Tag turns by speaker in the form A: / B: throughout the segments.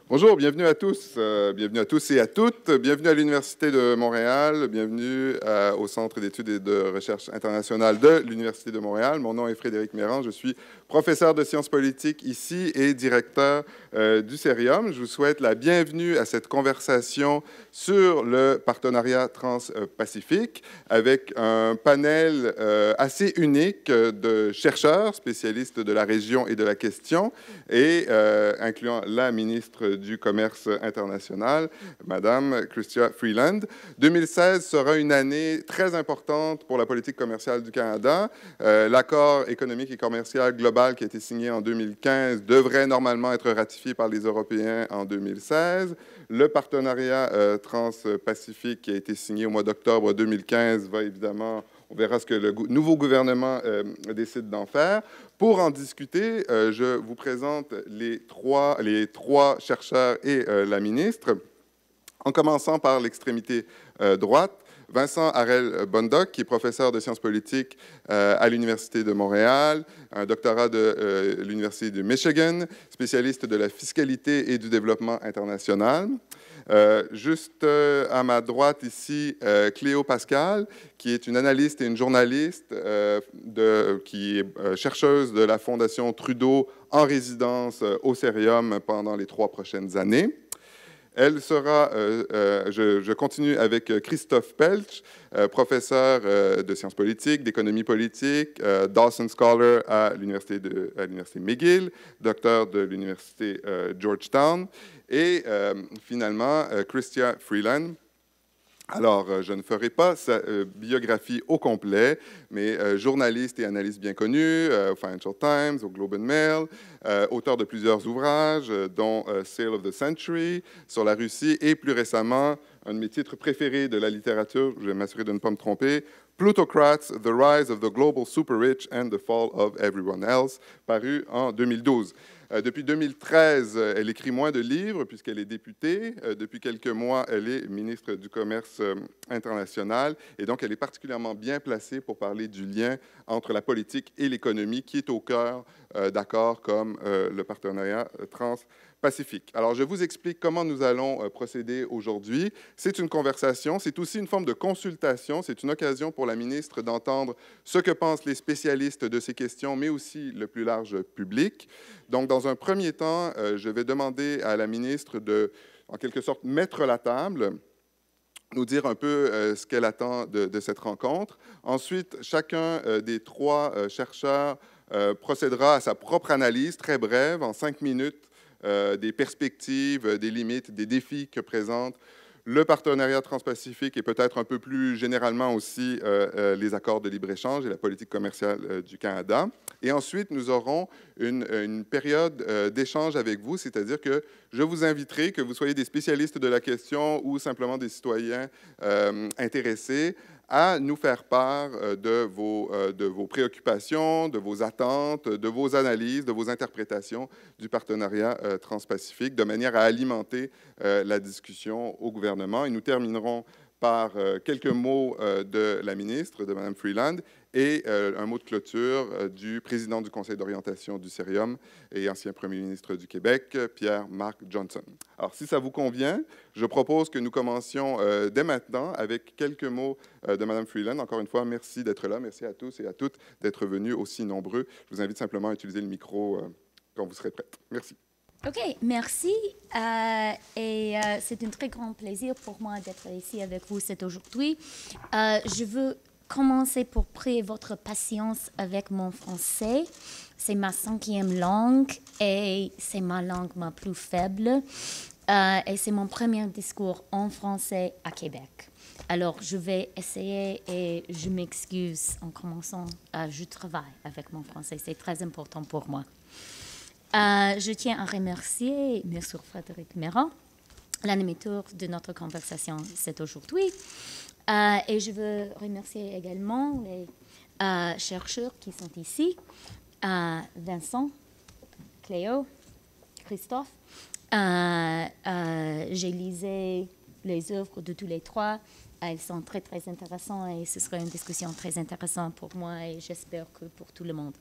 A: Bonjour, bienvenue à tous et à toutes. Bienvenue à l'Université de Montréal, bienvenue au Centre d'études et de recherche internationale de l'Université de Montréal. Mon nom est Frédéric Mérand, je suis professeur de sciences politiques ici et directeur du Cerium. Je vous souhaite la bienvenue à cette conversation sur le partenariat trans-pacifique avec un panel assez unique de chercheurs spécialistes de la région et de la question et incluant la ministre du Commerce international, Madame Chrystia Freeland. 2016 sera une année très importante pour la politique commerciale du Canada. L'accord économique et commercial global qui a été signé en 2015 devrait normalement être ratifié par les Européens en 2016. Le partenariat trans-pacifique qui a été signé au mois d'octobre 2015 va évidemment... On verra ce que le nouveau gouvernement décide d'en faire. Pour en discuter, je vous présente les trois chercheurs et la ministre, en commençant par l'extrémité droite. Vincent Harel-Bondoc, qui est professeur de sciences politiques à l'Université de Montréal, un doctorat de l'Université de Michigan, spécialiste de la fiscalité et du développement international. Juste à ma droite ici, Cléo Pascal, qui est une analyste et une journaliste qui est chercheuse de la Fondation Trudeau en résidence au Cerium pendant les 3 prochaines années. Elle sera, je continue avec Christophe Pelch, professeur de sciences politiques, d'économie politique, Dawson Scholar à l'Université McGill, docteur de l'Université Georgetown, et finalement Chrystia Freeland. Alors, je ne ferai pas sa biographie au complet, mais journaliste et analyste bien connu, au Financial Times, au Globe and Mail, auteur de plusieurs ouvrages, dont Sale of the Century, sur la Russie, et plus récemment, un de mes titres préférés de la littérature, je vais m'assurer de ne pas me tromper, Plutocrats, The Rise of the Global Super Rich and the Fall of Everyone Else, paru en 2012. Depuis 2013, elle écrit moins de livres puisqu'elle est députée. Depuis quelques mois, elle est ministre du Commerce international et donc elle est particulièrement bien placée pour parler du lien entre la politique et l'économie qui est au cœur d'accords comme le partenariat trans-pacifique. Alors, je vous explique comment nous allons procéder aujourd'hui. C'est une conversation, c'est aussi une forme de consultation. C'est une occasion pour la ministre d'entendre ce que pensent les spécialistes de ces questions, mais aussi le plus large public. Donc, dans un premier temps, je vais demander à la ministre de, en quelque sorte, mettre la table, nous dire un peu ce qu'elle attend de cette rencontre. Ensuite, chacun des 3 chercheurs procédera à sa propre analyse, très brève, en 5 minutes, des perspectives, des limites, des défis que présente le partenariat transpacifique et peut-être un peu plus généralement aussi les accords de libre-échange et la politique commerciale du Canada. Et ensuite, nous aurons une période d'échange avec vous, c'est-à-dire que je vous inviterai, que vous soyez des spécialistes de la question ou simplement des citoyens intéressés, à nous faire part de vos préoccupations, de vos attentes, de vos analyses, de vos interprétations du partenariat transpacifique, de manière à alimenter la discussion au gouvernement. Et nous terminerons par quelques mots de la ministre, de Mme Freeland, et un mot de clôture du président du Conseil d'orientation du Cerium et ancien premier ministre du Québec, Pierre-Marc Johnson. Alors, si ça vous convient, je propose que nous commencions dès maintenant avec quelques mots de Mme Freeland. Encore une fois, merci d'être là. Merci à tous et à toutes d'être venus aussi nombreux. Je vous invite simplement à utiliser le micro quand vous serez prête. Merci.
B: OK, merci. C'est un très grand plaisir pour moi d'être ici avec vous aujourd'hui. Je veux commencer pour prier votre patience avec mon français. C'est ma 5e langue et c'est ma langue ma plus faible. Et c'est mon premier discours en français à Québec. Alors, je vais essayer et je m'excuse en commençant. Je travaille avec mon français. C'est très important pour moi. Je tiens à remercier M. Frédéric Mérand, l'animateur de notre conversation c'est aujourd'hui. Et je veux remercier également les chercheurs qui sont ici, Vincent, Cléo, Christophe. J'ai lisé les œuvres de tous les 3. Elles sont très, très intéressantes et ce sera une discussion très intéressante pour moi et j'espère que pour tout le monde.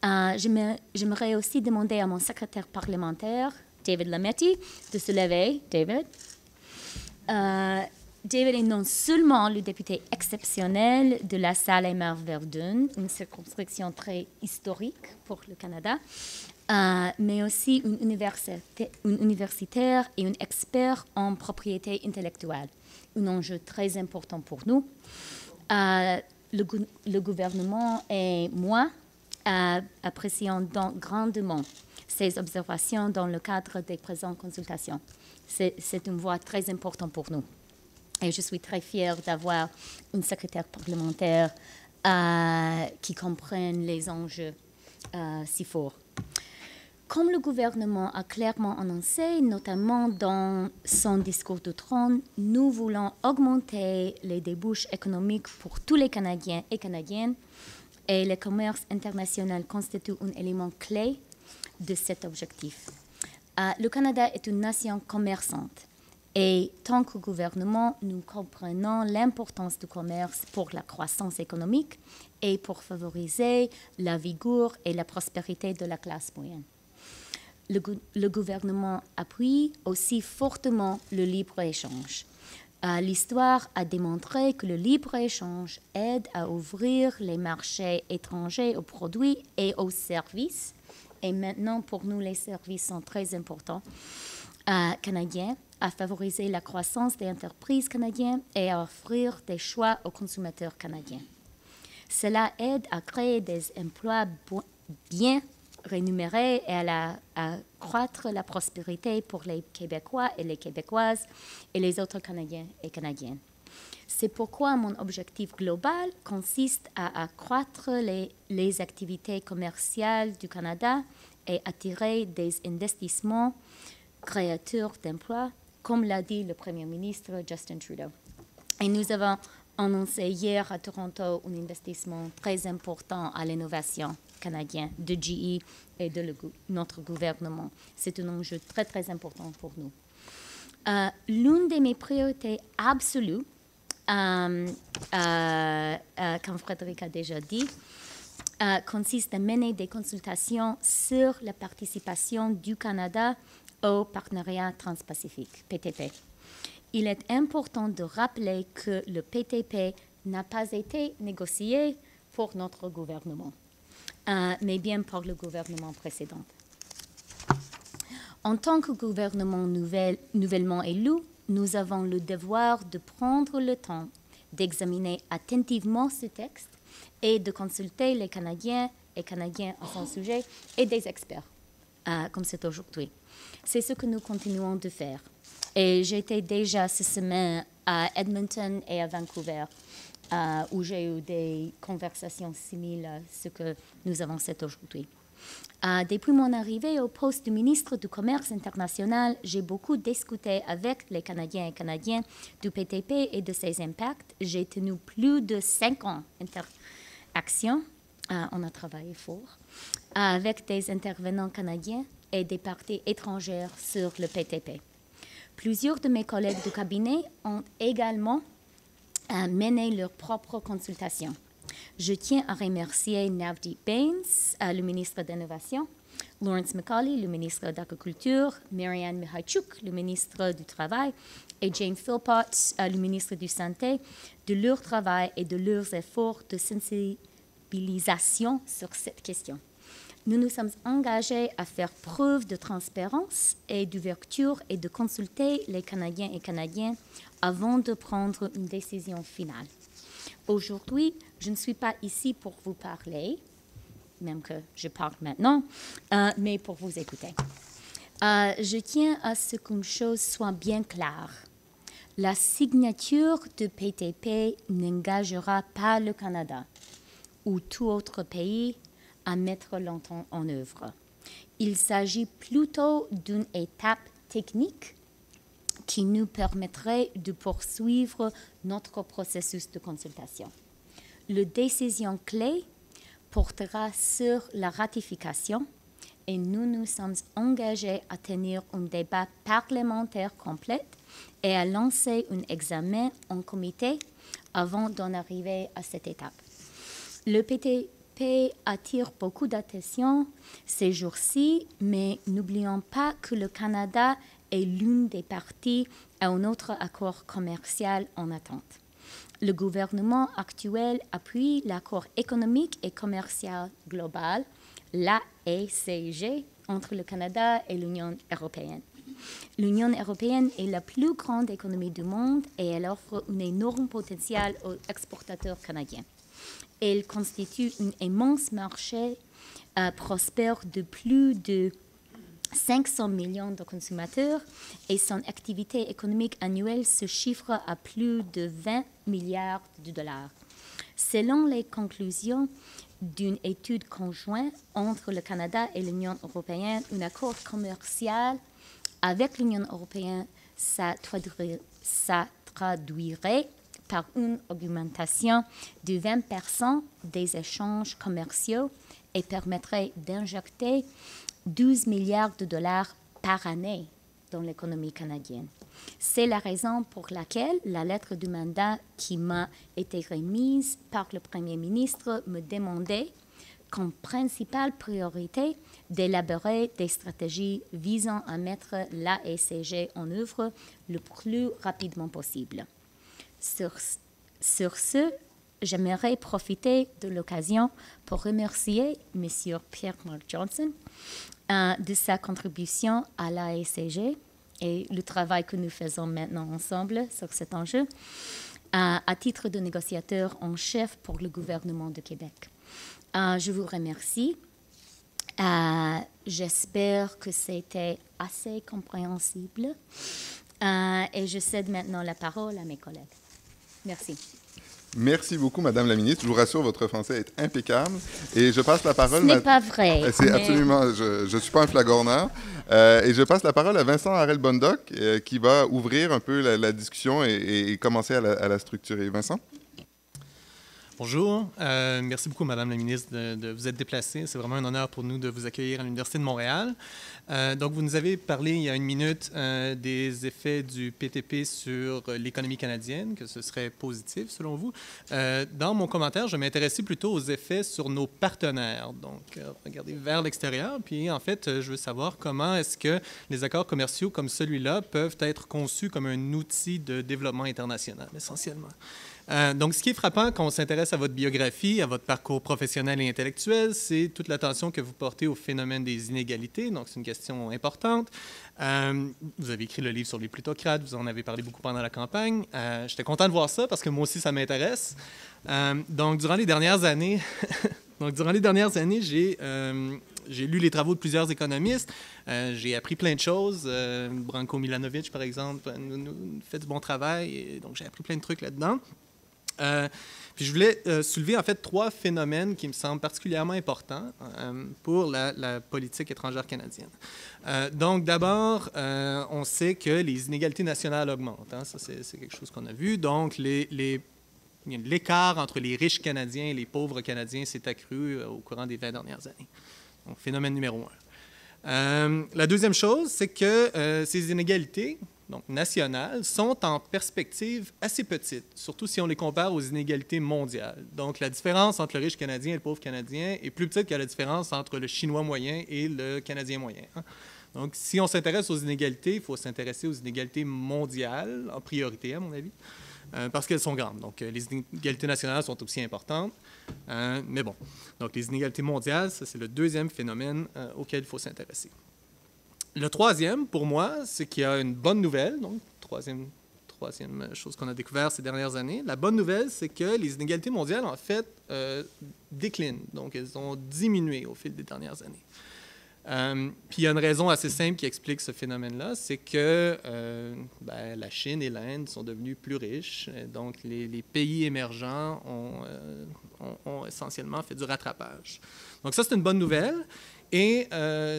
B: J'aimerais aussi demander à mon secrétaire parlementaire David Lametti de se lever. David. David est non seulement le député exceptionnel de la Salle-et-Marne-Verdun, une circonscription très historique pour le Canada, mais aussi un universitaire et un expert en propriété intellectuelle, un enjeu très important pour nous. Le gouvernement et moi apprécions donc grandement ces observations dans le cadre des présentes consultations. C'est une voie très importante pour nous. Et je suis très fière d'avoir une secrétaire parlementaire qui comprenne les enjeux si forts. Comme le gouvernement a clairement annoncé, notamment dans son discours de trône, nous voulons augmenter les débouches économiques pour tous les Canadiens et Canadiennes, et le commerce international constitue un élément clé de cet objectif. Le Canada est une nation commerçante. Et tant que gouvernement, nous comprenons l'importance du commerce pour la croissance économique et pour favoriser la vigueur et la prospérité de la classe moyenne. Le gouvernement appuie aussi fortement le libre-échange. L'histoire a démontré que le libre-échange aide à ouvrir les marchés étrangers aux produits et aux services. Et maintenant, pour nous, les services sont très importants canadiens, à favoriser la croissance des entreprises canadiennes et à offrir des choix aux consommateurs canadiens. Cela aide à créer des emplois bien rémunérés et à accroître la prospérité pour les Québécois et les Québécoises et les autres Canadiens et Canadiennes. C'est pourquoi mon objectif global consiste à accroître les activités commerciales du Canada et attirer des investissements créateurs d'emplois, comme l'a dit le Premier ministre Justin Trudeau. Et nous avons annoncé hier à Toronto un investissement très important à l'innovation canadienne de GE et de notre gouvernement. C'est un enjeu très, très important pour nous. L'une de mes priorités absolues, comme Frédéric a déjà dit, consiste à mener des consultations sur la participation du Canada au partenariat transpacifique, PTP. Il est important de rappeler que le PTP n'a pas été négocié pour notre gouvernement, mais bien par le gouvernement précédent. En tant que gouvernement nouvellement élu, nous avons le devoir de prendre le temps d'examiner attentivement ce texte et de consulter les Canadiens et Canadiennes à son sujet et des experts, comme c'est aujourd'hui. C'est ce que nous continuons de faire. Et j'étais déjà cette semaine à Edmonton et à Vancouver, où j'ai eu des conversations similaires à ce que nous avons fait aujourd'hui. Depuis mon arrivée au poste de ministre du Commerce international, j'ai beaucoup discuté avec les Canadiens et Canadiennes du PTP et de ses impacts. J'ai tenu plus de 5 ans d'interactions. On a travaillé fort avec des intervenants canadiens et des parties étrangères sur le PTP. Plusieurs de mes collègues du cabinet ont également mené leurs propres consultations. Je tiens à remercier Navdeep Bains, le ministre de l'Innovation, Lawrence McCauley, le ministre de l'Agriculture, Marianne Mihailchuk, le ministre du Travail, et Jane Philpott, le ministre de la Santé, de leur travail et de leurs efforts de sensibilisation sur cette question. Nous nous sommes engagés à faire preuve de transparence et d'ouverture et de consulter les Canadiens et Canadiennes avant de prendre une décision finale. Aujourd'hui, je ne suis pas ici pour vous parler, même que je parle maintenant, mais pour vous écouter. Je tiens à ce qu'une chose soit bien claire. La signature de PTP n'engagera pas le Canada ou tout autre pays à mettre longtemps en œuvre. Il s'agit plutôt d'une étape technique qui nous permettrait de poursuivre notre processus de consultation. La décision clé portera sur la ratification et nous nous sommes engagés à tenir un débat parlementaire complet et à lancer un examen en comité avant d'en arriver à cette étape. Le PTP paix attire beaucoup d'attention ces jours-ci, mais n'oublions pas que le Canada est l'une des parties à un autre accord commercial en attente. Le gouvernement actuel appuie l'accord économique et commercial global, l'AECG, entre le Canada et l'Union européenne. L'Union européenne est la plus grande économie du monde et elle offre un énorme potentiel aux exportateurs canadiens. Elle constitue un immense marché prospère de plus de 500 millions de consommateurs et son activité économique annuelle se chiffre à plus de 20 milliards de dollars. Selon les conclusions d'une étude conjointe entre le Canada et l'Union européenne, un accord commercial avec l'Union européenne traduirait par une augmentation de 20% des échanges commerciaux et permettrait d'injecter 12 milliards de dollars par année dans l'économie canadienne. C'est la raison pour laquelle la lettre du mandat qui m'a été remise par le Premier ministre me demandait comme principale priorité d'élaborer des stratégies visant à mettre l'AECG en œuvre le plus rapidement possible. Sur ce, j'aimerais profiter de l'occasion pour remercier M. Pierre-Marc Johnson de sa contribution à l'AECG et le travail que nous faisons maintenant ensemble sur cet enjeu à titre de négociateur en chef pour le gouvernement de Québec. Je vous remercie. J'espère que c'était assez compréhensible et je cède maintenant la parole à mes collègues. Merci.
A: Merci beaucoup, Madame la ministre. Je vous rassure, votre français est impeccable. Et je passe la parole...
B: Ce n'est pas vrai.
A: C'est absolument... Je ne suis pas un flagorneur. Et je passe la parole à Vincent Harel-Bondoc, qui va ouvrir un peu la discussion et commencer à la structurer. Vincent?
C: Bonjour. Merci beaucoup, Madame la ministre, de vous être déplacée. C'est vraiment un honneur pour nous de vous accueillir à l'Université de Montréal. Donc, vous nous avez parlé il y a une minute des effets du PTP sur l'économie canadienne, que ce serait positif selon vous. Dans mon commentaire, je m'intéressais plutôt aux effets sur nos partenaires. Donc, regardez vers l'extérieur. Puis, en fait, je veux savoir comment est-ce que les accords commerciaux comme celui-là peuvent être conçus comme un outil de développement international, essentiellement. Donc, ce qui est frappant quand on s'intéresse à votre biographie, à votre parcours professionnel et intellectuel, c'est toute l'attention que vous portez au phénomène des inégalités. Donc, c'est une question importante. Vous avez écrit le livre sur les plutocrates, vous en avez parlé beaucoup pendant la campagne. J'étais content de voir ça parce que moi aussi, ça m'intéresse. Donc, durant les dernières années, j'ai lu les travaux de plusieurs économistes. J'ai appris plein de choses. Branko Milanovic, par exemple, nous fait du bon travail. Et donc, j'ai appris plein de trucs là-dedans. Puis je voulais soulever en fait 3 phénomènes qui me semblent particulièrement importants pour la politique étrangère canadienne. Donc d'abord, on sait que les inégalités nationales augmentent. Hein? Ça, c'est quelque chose qu'on a vu. Donc l'écart entre les riches Canadiens et les pauvres Canadiens s'est accru au courant des 20 dernières années. Donc phénomène numéro 1. La deuxième chose, c'est que ces inégalités donc nationales, sont en perspective assez petites, surtout si on les compare aux inégalités mondiales. Donc, la différence entre le riche Canadien et le pauvre Canadien est plus petite que la différence entre le Chinois moyen et le Canadien moyen. Hein? Donc, si on s'intéresse aux inégalités, il faut s'intéresser aux inégalités mondiales, en priorité, à mon avis, parce qu'elles sont grandes. Donc, les inégalités nationales sont aussi importantes, mais bon. Donc, les inégalités mondiales, ça, c'est le deuxième phénomène auquel il faut s'intéresser. Le troisième, pour moi, c'est qu'il y a une bonne nouvelle, donc troisième chose qu'on a découvert ces dernières années. La bonne nouvelle, c'est que les inégalités mondiales, en fait, déclinent. Donc, elles ont diminué au fil des dernières années. Puis, il y a une raison assez simple qui explique ce phénomène-là, c'est que la Chine et l'Inde sont devenus plus riches. Donc, les pays émergents ont essentiellement fait du rattrapage. Donc, ça, c'est une bonne nouvelle. Et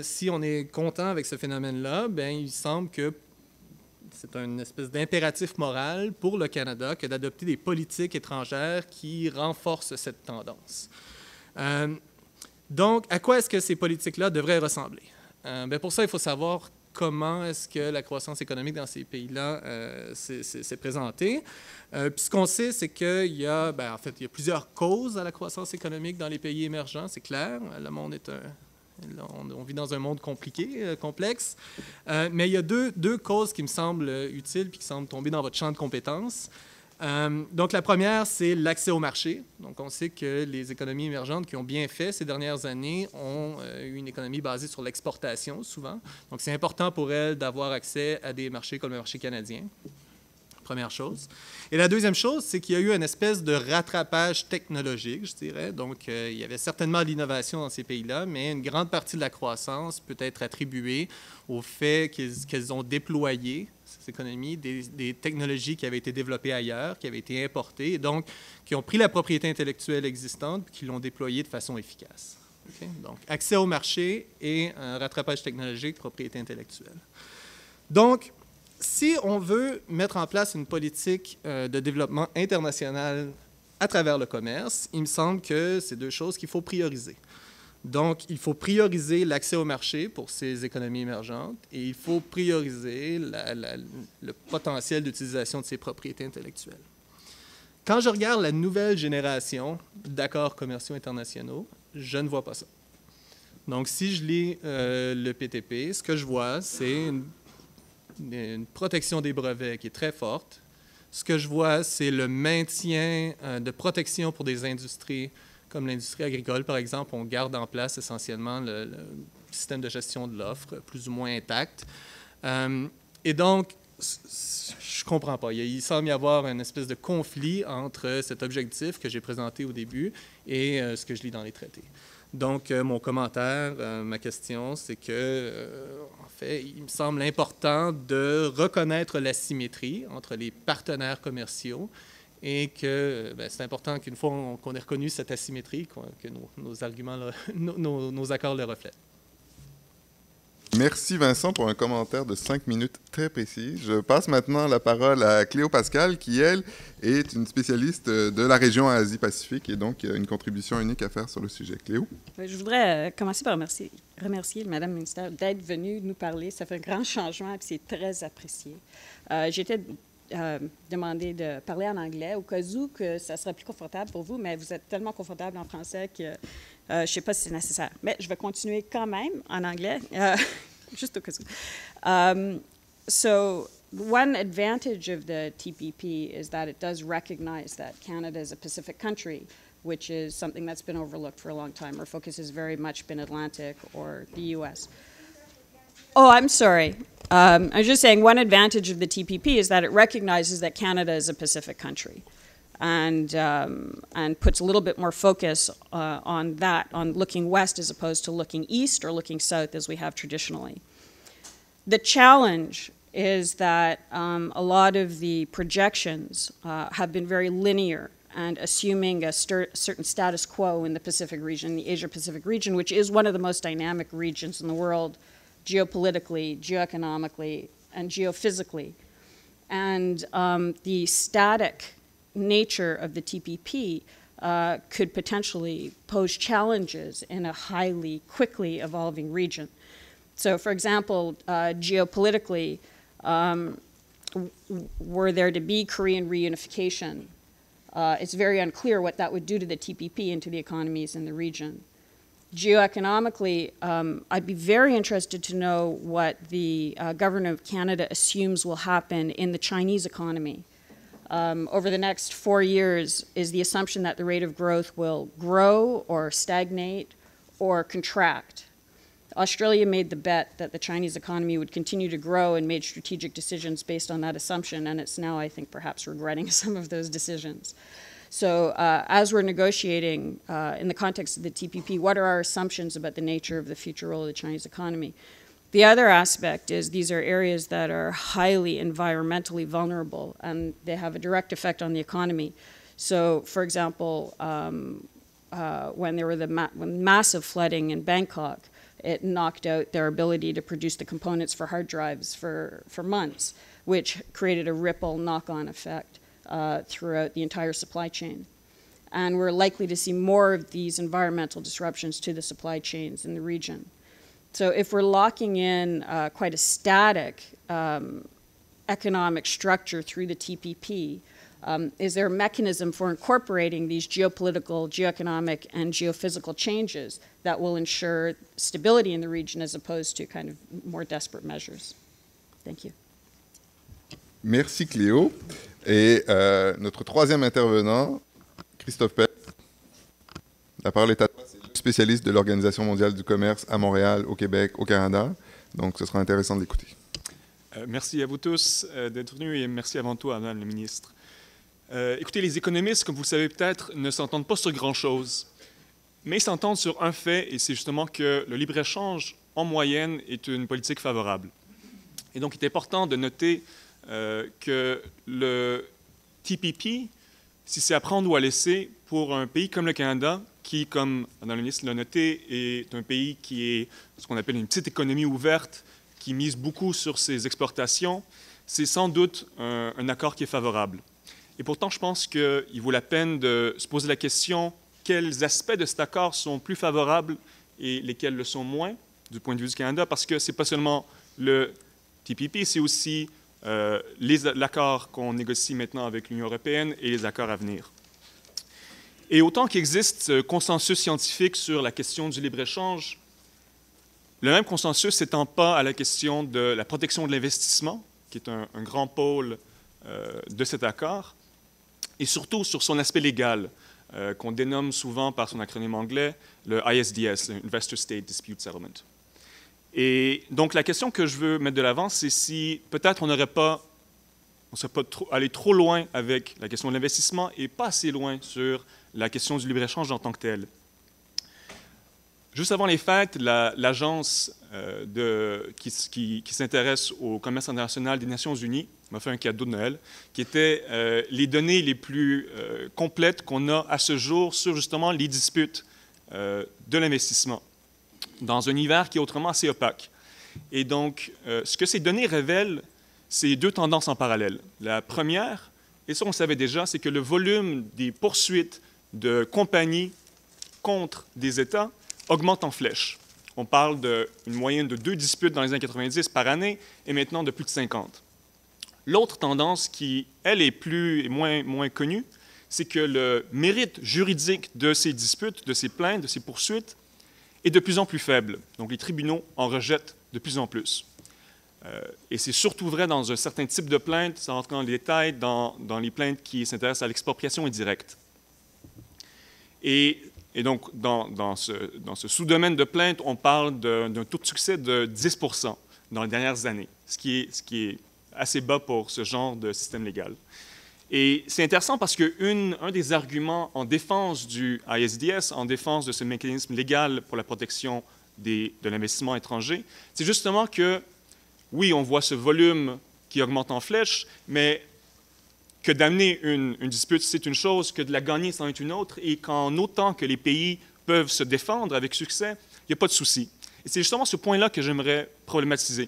C: si on est content avec ce phénomène-là, bien, il semble que c'est une espèce d'impératif moral pour le Canada que d'adopter des politiques étrangères qui renforcent cette tendance. Donc, à quoi est-ce que ces politiques-là devraient ressembler? Bien, pour ça, il faut savoir comment est-ce que la croissance économique dans ces pays-là s'est présentée. Puis ce qu'on sait, c'est qu'il y a, en fait, il y a plusieurs causes à la croissance économique dans les pays émergents, c'est clair. Le monde est on vit dans un monde compliqué, complexe. Mais il y a deux causes qui me semblent utiles puis qui semblent tomber dans votre champ de compétences. Donc, la première, c'est l'accès au marché. Donc, on sait que les économies émergentes qui ont bien fait ces dernières années ont eu une économie basée sur l'exportation, souvent. Donc, c'est important pour elles d'avoir accès à des marchés comme le marché canadien. Première chose. Et la deuxième chose, c'est qu'il y a eu une espèce de rattrapage technologique, je dirais. Donc, il y avait certainement de l'innovation dans ces pays-là, mais une grande partie de la croissance peut être attribuée au fait qu'elles ont déployé, ces économies, des technologies qui avaient été développées ailleurs, qui avaient été importées, et donc qui ont pris la propriété intellectuelle existante et qui l'ont déployée de façon efficace. Okay? Donc, accès au marché et un rattrapage technologique, propriété intellectuelle. Donc, si on veut mettre en place une politique de développement international à travers le commerce, il me semble que c'est deux choses qu'il faut prioriser. Donc, il faut prioriser l'accès au marché pour ces économies émergentes et il faut prioriser le potentiel d'utilisation de ces propriétés intellectuelles. Quand je regarde la nouvelle génération d'accords commerciaux internationaux, je ne vois pas ça. Donc, si je lis le PTP, ce que je vois, c'est une protection des brevets qui est très forte. Ce que je vois, c'est le maintien de protection pour des industries comme l'industrie agricole, par exemple. On garde en place essentiellement le système de gestion de l'offre, plus ou moins intact. Et donc, je ne comprends pas. Il semble y avoir une espèce de conflit entre cet objectif que j'ai présenté au début et ce que je lis dans les traités. Donc, mon commentaire, ma question, c'est que, en fait, il me semble important de reconnaître l'asymétrie entre les partenaires commerciaux et que c'est important qu'une fois qu'on ait reconnu cette asymétrie, que nos arguments, nos accords le reflètent.
A: Merci Vincent pour un commentaire de 5 minutes très précis. Je passe maintenant la parole à Cléo Pascal qui, elle, est une spécialiste de la région Asie-Pacifique et donc une contribution unique à faire sur le sujet. Cléo?
D: Je voudrais commencer par remercier Mme Ministère d'être venue nous parler. Ça fait un grand changement et c'est très apprécié. J'étais demandé de parler en anglais au cas où que ça serait plus confortable pour vous, mais vous êtes tellement confortable en français que je ne sais pas si c'est nécessaire. Mais je vais continuer quand même en anglais, juste au cas où. So one advantage of the TPP is that it does recognize that Canada is a Pacific country, which is something that's been overlooked for a long time. Our focus has very much been Atlantic or the U.S. Oh, I'm sorry. I was just saying one advantage of the TPP is that it recognizes that Canada is a Pacific country and puts a little bit more focus on that, on looking west as opposed to looking east or looking south as we have traditionally. The challenge is that a lot of the projections have been very linear and assuming a certain status quo in the Pacific region, the Asia-Pacific region, which is one of the most dynamic regions in the world, geopolitically, geoeconomically, and geophysically. And the static nature of the TPP could potentially pose challenges in a highly, quickly evolving region. So, for example, geopolitically, were there to be Korean reunification, it's very unclear what that would do to the TPP and to the economies in the region. Geoeconomically, I'd be very interested to know what the government of Canada assumes will happen in the Chinese economy. Over the next 4 years, is the assumption that the rate of growth will grow or stagnate or contract? Australia made the bet that the Chinese economy would continue to grow and made strategic decisions based on that assumption, and it's now, I think, perhaps regretting some of those decisions. So as we're negotiating in the context of the TPP, what are our assumptions about the nature of the future role of the Chinese economy? The other aspect is these are areas that are highly environmentally vulnerable, and they have a direct effect on the economy. So, for example, when there were when massive flooding in Bangkok, it knocked out their ability to produce the components for hard drives for months, which created a ripple knock-on effect throughout the entire supply chain. And we're likely to see more of these environmental disruptions to the supply chains in the region. So if we're locking in quite a static economic structure through the TPP, is there a mechanism for incorporating these geopolitical, geoeconomic, and geophysical changes that will ensure stability in the region as opposed to kind of more desperate measures? Thank you.
A: Merci Cléo. Et notre troisième intervenant, Christophe Pell. La parole est à toi, c'est le spécialiste de l'Organisation mondiale du commerce à Montréal, au Québec, au Canada. Donc ce sera intéressant de l'écouter.
E: Merci à vous tous d'être venus et merci avant tout à Madame la ministre. Écoutez, les économistes, comme vous le savez peut-être, ne s'entendent pas sur grand-chose, mais ils s'entendent sur un fait, et c'est justement que le libre-échange, en moyenne, est une politique favorable. Et donc, il est important de noter que le TPP, si c'est à prendre ou à laisser, pour un pays comme le Canada, qui, comme Mme la ministre l'a noté, est un pays qui est ce qu'on appelle une petite économie ouverte, qui mise beaucoup sur ses exportations, c'est sans doute un accord qui est favorable. Et pourtant, je pense qu'il vaut la peine de se poser la question quels aspects de cet accord sont plus favorables et lesquels le sont moins, du point de vue du Canada, parce que ce n'est pas seulement le TPP, c'est aussi l'accord qu'on négocie maintenant avec l'Union européenne et les accords à venir. Et autant qu'il existe ce consensus scientifique sur la question du libre-échange, le même consensus s'étend pas à la question de la protection de l'investissement, qui est un grand pôle de cet accord, et surtout sur son aspect légal, qu'on dénomme souvent par son acronyme anglais, le ISDS, Investor State Dispute Settlement. Et donc la question que je veux mettre de l'avant, c'est si peut-être on ne serait pas allé trop loin avec la question de l'investissement et pas assez loin sur la question du libre-échange en tant que tel. Juste avant les fêtes, l'agence qui s'intéresse au commerce international des Nations unies m'a fait un cadeau de Noël, qui était les données les plus complètes qu'on a à ce jour sur justement les disputes de l'investissement, dans un univers qui est autrement assez opaque. Et donc, ce que ces données révèlent, c'est deux tendances en parallèle. La première, et ça on le savait déjà, c'est que le volume des poursuites de compagnies contre des États augmente en flèche. On parle d'une moyenne de 2 disputes dans les années 90 par année et maintenant de plus de 50. L'autre tendance qui, elle, est moins connue, c'est que le mérite juridique de ces disputes, de ces plaintes, de ces poursuites est de plus en plus faible. Donc les tribunaux en rejettent de plus en plus. Et c'est surtout vrai dans un certain type de plaintes, sans rentrer dans les détails, dans les plaintes qui s'intéressent à l'expropriation indirecte. Et donc, dans ce sous-domaine de plainte, on parle d'un taux de succès de 10 % dans les dernières années, ce qui est assez bas pour ce genre de système légal. Et c'est intéressant parce qu'un des arguments en défense du ISDS, en défense de ce mécanisme légal pour la protection de l'investissement étranger, c'est justement que, oui, on voit ce volume qui augmente en flèche, mais que d'amener une dispute, c'est une chose, que de la gagner, c'en est une autre, et qu'en autant que les pays peuvent se défendre avec succès, il n'y a pas de souci. Et c'est justement ce point-là que j'aimerais problématiser.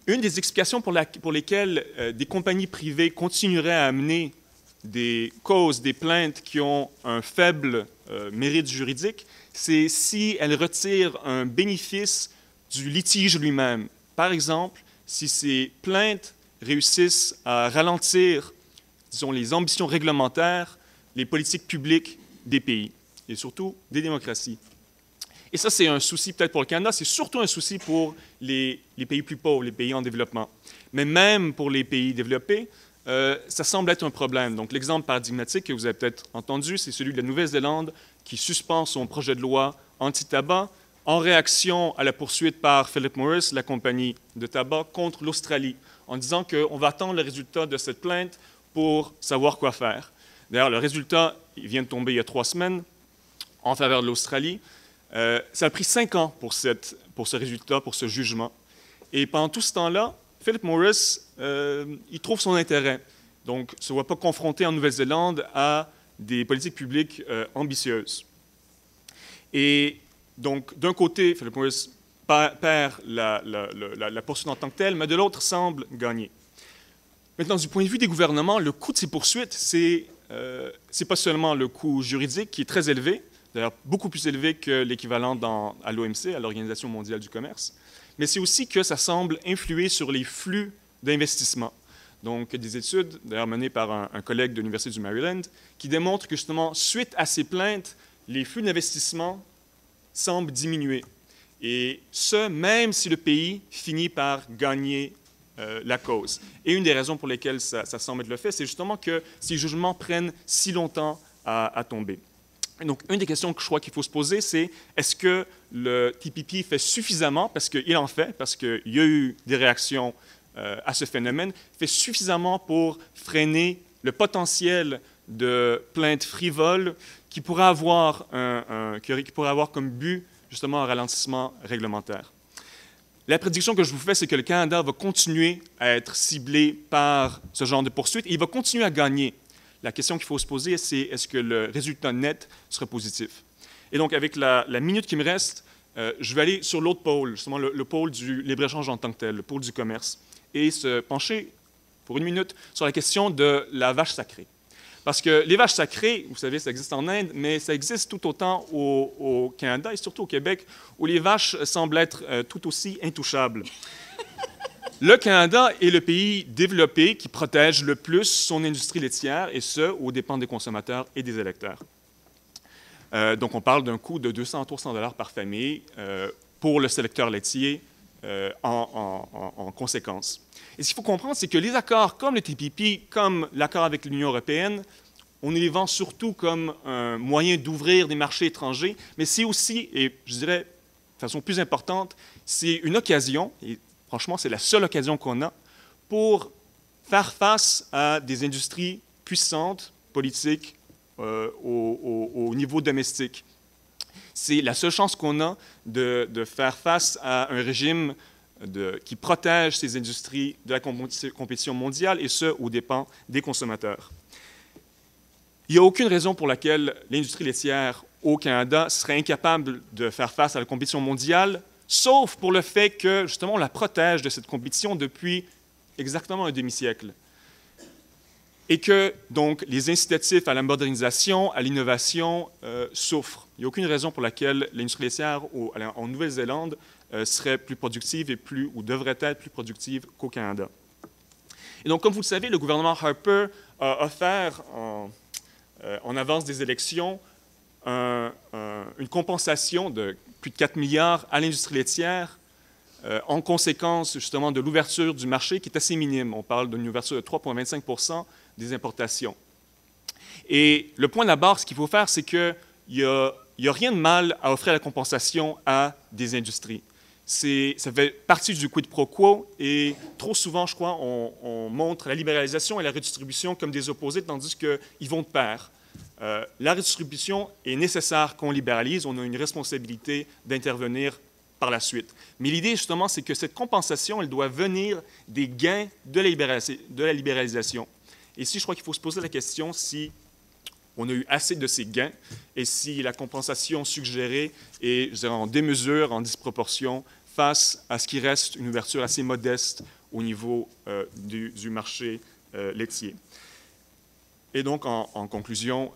E: Une des explications pour lesquelles des compagnies privées continueraient à amener des causes, des plaintes qui ont un faible mérite juridique, c'est si elles retirent un bénéfice du litige lui-même. Par exemple, si ces plaintes réussissent à ralentir, disons, les ambitions réglementaires, les politiques publiques des pays, et surtout des démocraties. Et ça, c'est un souci peut-être pour le Canada, c'est surtout un souci pour les pays plus pauvres, les pays en développement. Mais même pour les pays développés, ça semble être un problème. Donc, l'exemple paradigmatique que vous avez peut-être entendu, c'est celui de la Nouvelle-Zélande qui suspend son projet de loi anti-tabac en réaction à la poursuite par Philip Morris, la compagnie de tabac, contre l'Australie, en disant qu'on va attendre le résultat de cette plainte pour savoir quoi faire. D'ailleurs, le résultat il vient de tomber il y a 3 semaines en faveur de l'Australie. Ça a pris 5 ans pour ce résultat, pour ce jugement. Et pendant tout ce temps-là, Philip Morris, il trouve son intérêt. Donc, ne se voit pas confronté en Nouvelle-Zélande à des politiques publiques ambitieuses. Et donc, d'un côté, Philip Morris perd la poursuite en tant que telle, mais de l'autre semble gagner. Maintenant, du point de vue des gouvernements, le coût de ces poursuites, c'est pas seulement le coût juridique qui est très élevé. d'ailleurs beaucoup plus élevé que l'équivalent à l'OMC, à l'Organisation mondiale du commerce. Mais c'est aussi que ça semble influer sur les flux d'investissement. Donc, des études, d'ailleurs menées par un collègue de l'Université du Maryland, qui démontrent que justement, suite à ces plaintes, les flux d'investissement semblent diminuer. Et ce, même si le pays finit par gagner la cause. Et une des raisons pour lesquelles ça semble être le fait, c'est justement que ces jugements prennent si longtemps à tomber. Et donc, une des questions que je crois qu'il faut se poser, c'est est-ce que le TPP fait suffisamment, parce qu'il en fait, parce qu'il y a eu des réactions à ce phénomène, fait suffisamment pour freiner le potentiel de plaintes frivoles qui pourraient avoir, qui pourraient avoir comme but justement un ralentissement réglementaire. La prédiction que je vous fais, c'est que le Canada va continuer à être ciblé par ce genre de poursuites et il va continuer à gagner. La question qu'il faut se poser, c'est est-ce que le résultat net sera positif? Et donc, avec la minute qui me reste, je vais aller sur l'autre pôle, justement le pôle du libre-échange en tant que tel, le pôle du commerce, et se pencher pour une minute sur la question de la vache sacrée. Parce que les vaches sacrées, vous savez, ça existe en Inde, mais ça existe tout autant au Canada et surtout au Québec, où les vaches semblent être tout aussi intouchables. Le Canada est le pays développé qui protège le plus son industrie laitière, et ce, aux dépens des consommateurs et des électeurs. Donc, on parle d'un coût de 200 à 300 $ par famille pour le secteur laitier en conséquence. Et ce qu'il faut comprendre, c'est que les accords comme le TPP, comme l'accord avec l'Union européenne, on les vend surtout comme un moyen d'ouvrir des marchés étrangers, mais c'est aussi, et je dirais de façon plus importante, c'est une occasion, et franchement, c'est la seule occasion qu'on a, pour faire face à des industries puissantes, politiques, au niveau domestique. C'est la seule chance qu'on a de faire face à un régime qui protège ces industries de la compétition mondiale, et ce, aux dépens des consommateurs. Il n'y a aucune raison pour laquelle l'industrie laitière au Canada serait incapable de faire face à la compétition mondiale, sauf pour le fait que, justement, on la protège de cette compétition depuis exactement un demi-siècle. Et que, donc, les incitatifs à la modernisation, à l'innovation souffrent. Il n'y a aucune raison pour laquelle l'industrie laitière en Nouvelle-Zélande serait plus productive ou devrait être plus productive qu'au Canada. Et donc, comme vous le savez, le gouvernement Harper a offert, en avance des élections, une compensation de plus de 4 milliards à l'industrie laitière en conséquence, justement, de l'ouverture du marché qui est assez minime. On parle d'une ouverture de 3,25 % des importations. Et le point d'abord, ce qu'il faut faire, c'est qu'il n'y a rien de mal à offrir la compensation à des industries. Ça fait partie du quid pro quo, et trop souvent, je crois, on montre la libéralisation et la redistribution comme des opposés, tandis qu'ils vont de pair. La redistribution est nécessaire qu'on libéralise, on a une responsabilité d'intervenir par la suite. Mais l'idée, justement, c'est que cette compensation, elle doit venir des gains de la libéralisation. Et ici, je crois qu'il faut se poser la question si on a eu assez de ces gains et si la compensation suggérée est, je dirais, en démesure, en disproportion, face à ce qui reste une ouverture assez modeste au niveau du marché laitier. Et donc, en conclusion,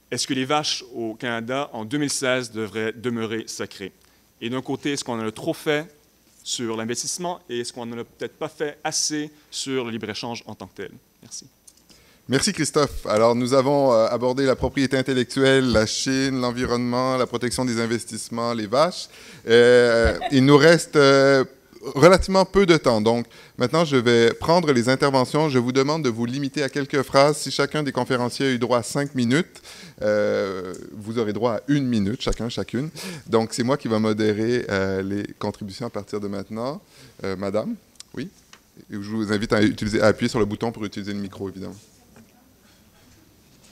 E: est-ce que les vaches au Canada, en 2016, devraient demeurer sacrées? Et d'un côté, est-ce qu'on en a trop fait sur l'investissement et est-ce qu'on n'en a peut-être pas fait assez sur le libre-échange en tant que tel? Merci.
A: Merci Christophe. Alors nous avons abordé la propriété intellectuelle, la Chine, l'environnement, la protection des investissements, les vaches. Il nous reste relativement peu de temps. Donc maintenant, je vais prendre les interventions. Je vous demande de vous limiter à quelques phrases. Si chacun des conférenciers a eu droit à 5 minutes, vous aurez droit à 1 minute, chacune. Donc c'est moi qui vais modérer les contributions à partir de maintenant. Madame, oui? Je vous invite à appuyer sur le bouton pour utiliser le micro, évidemment.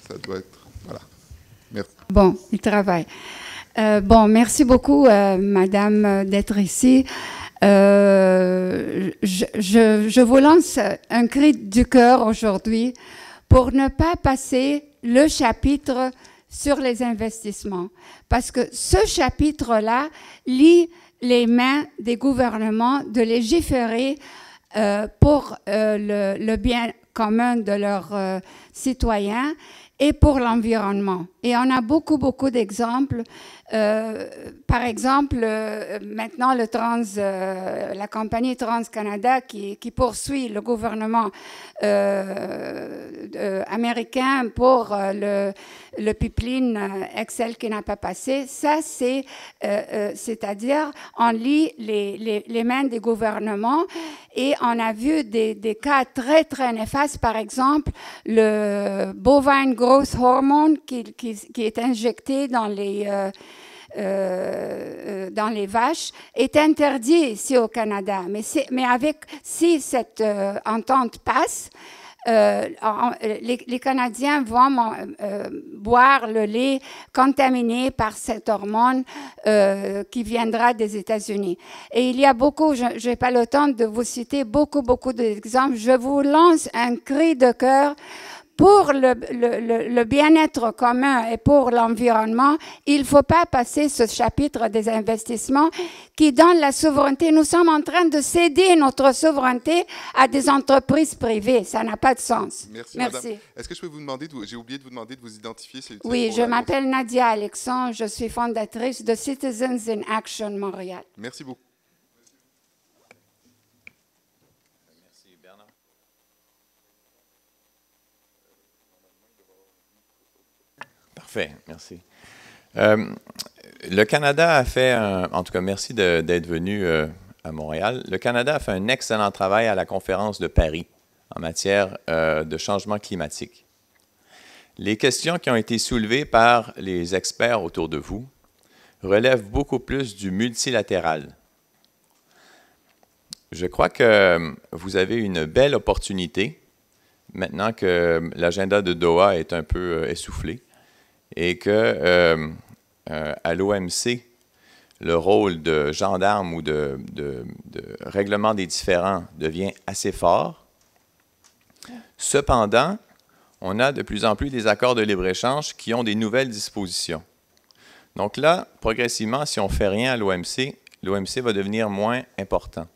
A: Ça doit être... Voilà. Merci.
F: Bon, il travaille. Merci beaucoup, Madame, d'être ici. Je vous lance un cri du cœur aujourd'hui pour ne pas passer le chapitre sur les investissements. Parce que ce chapitre-là lie les mains des gouvernements de légiférer pour le bien commun de leurs citoyens. et pour l'environnement. Et on a beaucoup, beaucoup d'exemples. Par exemple, maintenant, la compagnie TransCanada qui poursuit le gouvernement américain pour le pipeline Excel qui n'a pas passé. Ça, c'est-à-dire, on lit les mains des gouvernements et on a vu des cas très, très néfastes. Par exemple, le bovine growth hormone qui est injecté dans les vaches est interdit ici au Canada. Mais si cette entente passe, les Canadiens vont boire le lait contaminé par cette hormone qui viendra des États-Unis. Et il y a beaucoup, je n'ai pas le temps de vous citer beaucoup d'exemples. Je vous lance un cri de cœur. Pour le bien-être commun et pour l'environnement, il ne faut pas passer ce chapitre des investissements qui donne la souveraineté. Nous sommes en train de céder notre souveraineté à des entreprises privées. Ça n'a pas de sens.
A: Merci. Madame. Est-ce que je peux vous demander, j'ai oublié de vous demander de vous identifier.
F: Oui, je m'appelle Nadia Alexandre, je suis fondatrice de Citizens in Action Montréal.
A: Merci beaucoup.
G: Parfait, merci. Le Canada a fait, en tout cas, merci d'être venu à Montréal. Le Canada a fait un excellent travail à la conférence de Paris en matière de changement climatique. Les questions qui ont été soulevées par les experts autour de vous relèvent beaucoup plus du multilatéral. Je crois que vous avez une belle opportunité, maintenant que l'agenda de Doha est un peu essoufflé, et que à l'OMC, le rôle de gendarme ou de règlement des différends devient assez fort. Cependant, on a de plus en plus des accords de libre-échange qui ont des nouvelles dispositions. Donc là, progressivement, si on ne fait rien à l'OMC, l'OMC va devenir moins important.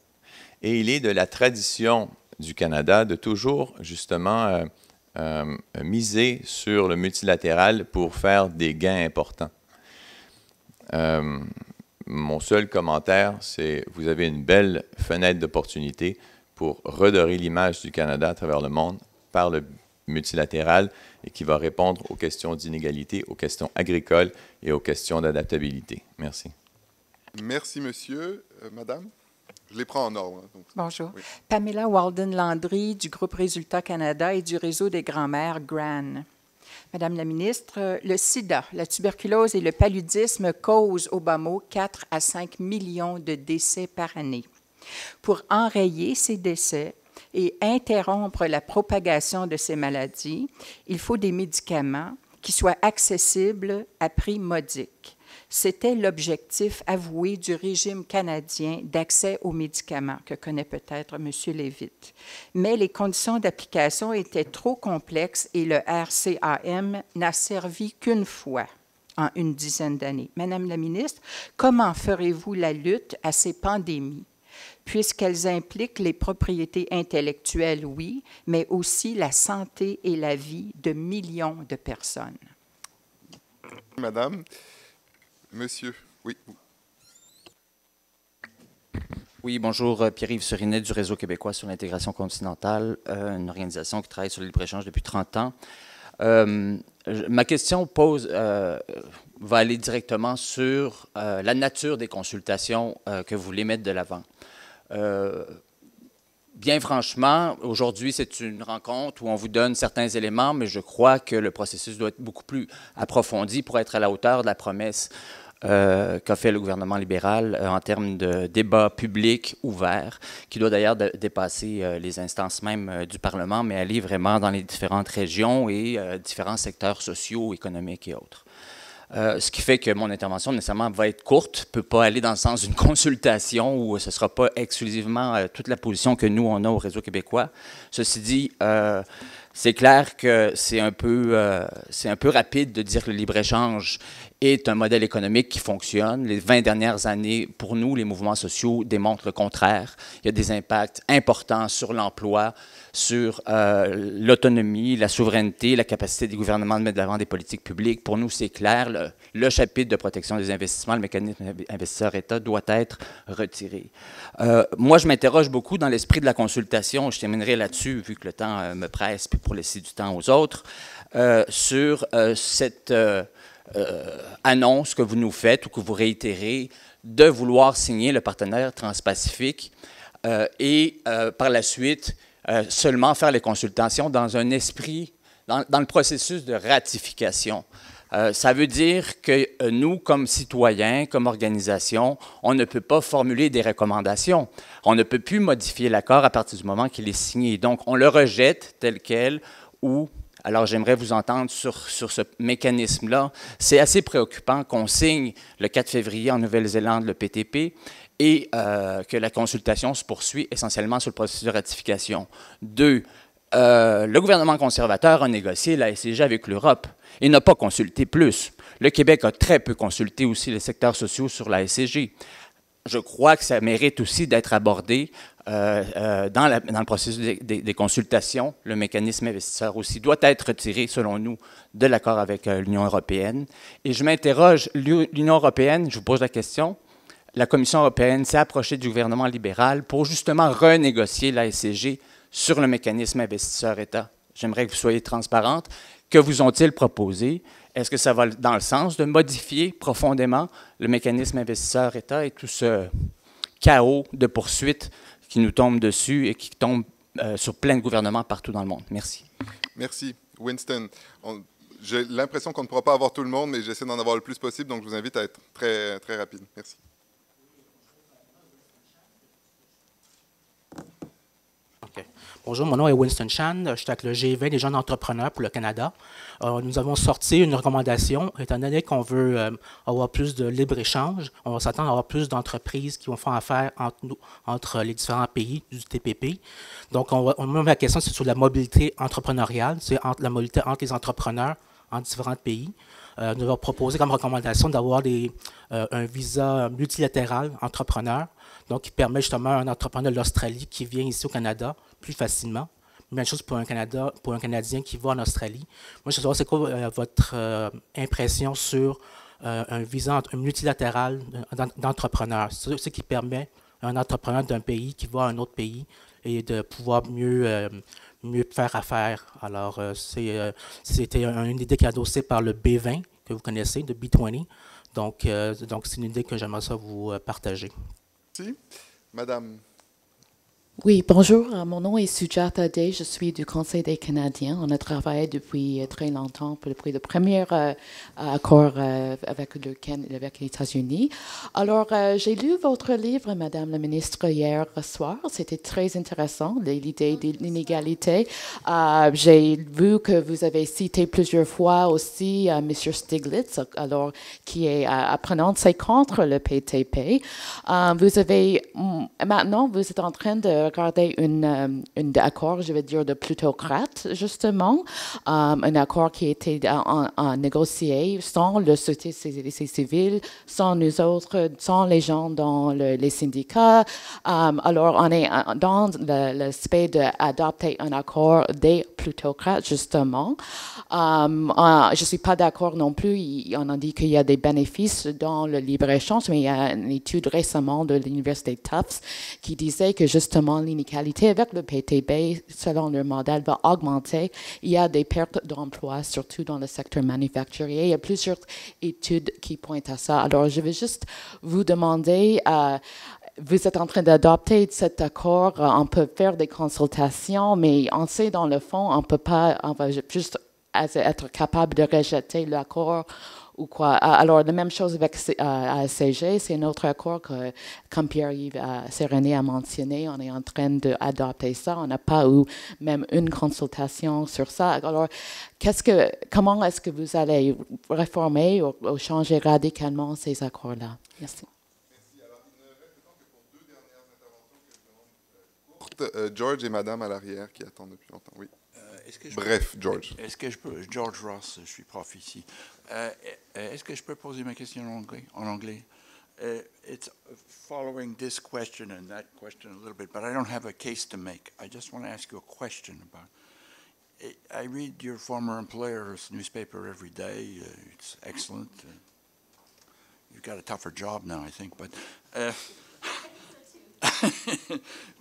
G: Et il est de la tradition du Canada de toujours, justement, miser sur le multilatéral pour faire des gains importants. Mon seul commentaire, c'est que vous avez une belle fenêtre d'opportunité pour redorer l'image du Canada à travers le monde par le multilatéral et qui va répondre aux questions d'inégalité, aux questions agricoles et aux questions d'adaptabilité. Merci.
A: Merci, monsieur. Madame? Je les prends en ordre. Donc.
H: Bonjour.
A: Oui.
H: Pamela Walden-Landry du groupe Résultats Canada et du réseau des grands-mères GRAN. Madame la ministre, le sida, la tuberculose et le paludisme causent au bas mot 4 à 5 millions de décès par année. Pour enrayer ces décès et interrompre la propagation de ces maladies, il faut des médicaments qui soient accessibles à prix modique. C'était l'objectif avoué du régime canadien d'accès aux médicaments, que connaît peut-être M. Lévite. Mais les conditions d'application étaient trop complexes et le RCAM n'a servi qu'une fois en une dizaine d'années. Madame la ministre, comment ferez-vous la lutte à ces pandémies, puisqu'elles impliquent les propriétés intellectuelles, oui, mais aussi la santé et la vie de millions de personnes?
A: Madame. Monsieur, oui.
I: Oui, bonjour, Pierre-Yves Serinet du Réseau québécois sur l'intégration continentale, une organisation qui travaille sur le libre-échange depuis 30 ans. Ma question va aller directement sur la nature des consultations que vous voulez mettre de l'avant. Bien franchement, aujourd'hui, c'est une rencontre où on vous donne certains éléments, mais je crois que le processus doit être beaucoup plus approfondi pour être à la hauteur de la promesse qu'a fait le gouvernement libéral en termes de débat public ouvert, qui doit d'ailleurs dépasser les instances même du Parlement, mais aller vraiment dans les différentes régions et différents secteurs sociaux, économiques et autres. Ce qui fait que mon intervention nécessairement va être courte, ne peut pas aller dans le sens d'une consultation où ce ne sera pas exclusivement toute la position que nous, on a au Réseau québécois. Ceci dit, c'est clair que c'est un peu rapide de dire que le libre-échange est un modèle économique qui fonctionne. Les 20 dernières années, pour nous, les mouvements sociaux démontrent le contraire. Il y a des impacts importants sur l'emploi, sur l'autonomie, la souveraineté, la capacité des gouvernements de mettre de l'avant des politiques publiques. Pour nous, c'est clair, le chapitre de protection des investissements, le mécanisme investisseur-État doit être retiré. Moi, je m'interroge beaucoup dans l'esprit de la consultation, je terminerai là-dessus, vu que le temps me presse, puis pour laisser du temps aux autres, sur cette annonce que vous nous faites ou que vous réitérez de vouloir signer le partenaire transpacifique et par la suite seulement faire les consultations dans un esprit, dans le processus de ratification. Ça veut dire que nous, comme citoyens, comme organisation, on ne peut pas formuler des recommandations. On ne peut plus modifier l'accord à partir du moment qu'il est signé. Donc, on le rejette tel quel ou... Alors, j'aimerais vous entendre sur ce mécanisme-là. C'est assez préoccupant qu'on signe le 4 février en Nouvelle-Zélande le PTP et que la consultation se poursuit essentiellement sur le processus de ratification. 2, le gouvernement conservateur a négocié la SCG avec l'Europe et n'a pas consulté plus. Le Québec a très peu consulté aussi les secteurs sociaux sur la SCG. Je crois que ça mérite aussi d'être abordé dans le processus des consultations. Le mécanisme investisseur aussi doit être retiré, selon nous, de l'accord avec l'Union européenne. Et je m'interroge, l'Union européenne, je vous pose la question, la Commission européenne s'est approchée du gouvernement libéral pour justement renégocier la SCG sur le mécanisme investisseur-État. J'aimerais que vous soyez transparente. Que vous ont-ils proposé? Est-ce que ça va dans le sens de modifier profondément le mécanisme investisseur-État et tout ce chaos de poursuites qui nous tombe dessus et qui tombe sur plein de gouvernements partout dans le monde? Merci.
A: Merci. Winston, j'ai l'impression qu'on ne pourra pas avoir tout le monde, mais j'essaie d'en avoir le plus possible, donc je vous invite à être très, très rapide. Merci.
J: Okay. Bonjour, mon nom est Winston Chan. Je suis avec le G20 des jeunes entrepreneurs pour le Canada. Nous avons sorti une recommandation, étant donné qu'on veut avoir plus de libre-échange, on va s'attendre à avoir plus d'entreprises qui vont faire affaire entre les différents pays du TPP. Donc, on met la question, c'est sur la mobilité entrepreneuriale, c'est la mobilité entre les entrepreneurs en différents pays. Nous avons proposé comme recommandation d'avoir un visa multilatéral entrepreneur, donc qui permet justement à un entrepreneur de l'Australie qui vient ici au Canada plus facilement. Même chose pour un Canadien qui va en Australie. Moi, je veux savoir, c'est quoi votre impression sur un visa multilatéral d'entrepreneur, ce qui permet à un entrepreneur d'un pays qui va à un autre pays et de pouvoir mieux faire affaire. Alors, c'était une idée qui est adossée par le B20, que vous connaissez, le B20. Donc c'est une idée que j'aimerais ça vous partager.
A: Merci. Madame.
K: Oui, bonjour. Mon nom est Sujata Day. Je suis du Conseil des Canadiens. On a travaillé depuis très longtemps pour le premier accord avec les États-Unis. Alors, j'ai lu votre livre, Madame la ministre, hier soir. C'était très intéressant, l'idée de l'inégalité. J'ai vu que vous avez cité plusieurs fois aussi M. Stiglitz, alors, qui est apprenant, c'est contre le PTP. Maintenant, vous êtes en train de regarder un accord, je vais dire, de plutocrate, justement, un accord qui a été négocié sans le société civile, sans nous autres, sans les gens dans les syndicats. Alors, on est dans l'aspect d'adopter un accord des plutocrates, justement. Je ne suis pas d'accord non plus. On a dit qu'il y a des bénéfices dans le libre-échange, mais il y a une étude récemment de l'Université Tufts qui disait que, justement, l'inégalité avec le PTB, selon leur modèle, va augmenter. Il y a des pertes d'emplois, surtout dans le secteur manufacturier. Il y a plusieurs études qui pointent à ça. Alors, je vais juste vous demander, vous êtes en train d'adopter cet accord, on peut faire des consultations, mais on sait dans le fond, on va juste être capable de rejeter l'accord ou quoi. Alors, la même chose avec ACG, c'est un autre accord que, comme Pierre-Yves Séréné a mentionné, on est en train d'adopter ça. On n'a pas eu même une consultation sur ça. Alors, comment est-ce que vous allez réformer ou changer radicalement ces accords-là? Merci.
A: Merci. Alors, il ne reste que pour deux dernières interventions que je demande courtes. George et Madame à l'arrière qui attendent depuis longtemps. Oui. Bref, George.
L: Est-ce que je peux, George Ross, je suis prof ici. Est-ce que je peux poser ma question en anglais? It's following this question and that question a little bit, but I don't have a case to make. I just want to ask you a question about. I read your former employer's newspaper every day. It's excellent. You've got a tougher job now, I think, but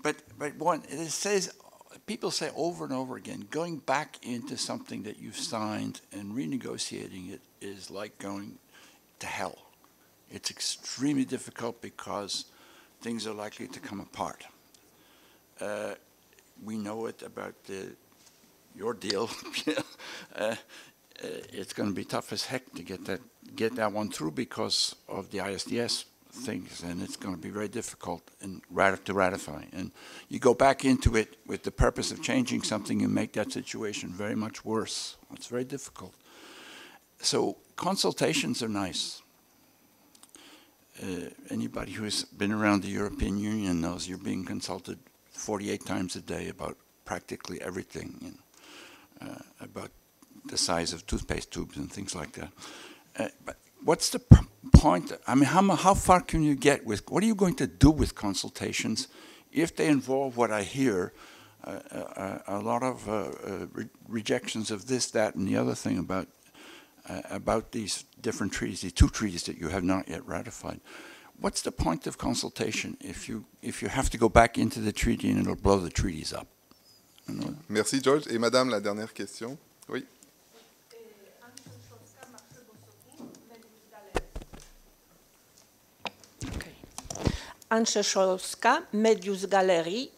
L: but one, it says, people say over and over again, going back into something that you've signed and renegotiating it is like going to hell. It's extremely difficult because things are likely to come apart. We know it about your deal. It's going to be tough as heck to get that one through because of the ISDS things, and it's going to be very difficult to ratify. And you go back into it with the purpose of changing something, you make that situation very much worse. It's very difficult. So consultations are nice. Anybody who's been around the European Union knows you're being consulted 48 times a day about practically everything, you know, about the size of toothpaste tubes and things like that. But what's the point? I mean, how far can you get with, what are you going to do with consultations if they involve what I hear, a lot of rejections of this, that, and the other thing about these different treaties, the two treaties that you have not yet ratified. What's the point of consultation if you have to go back into the treaty and it'll blow the treaties up? You know?
A: Merci, George. Et Madame, la dernière question. Oui.
M: Anne Szolska, Medius Galerii,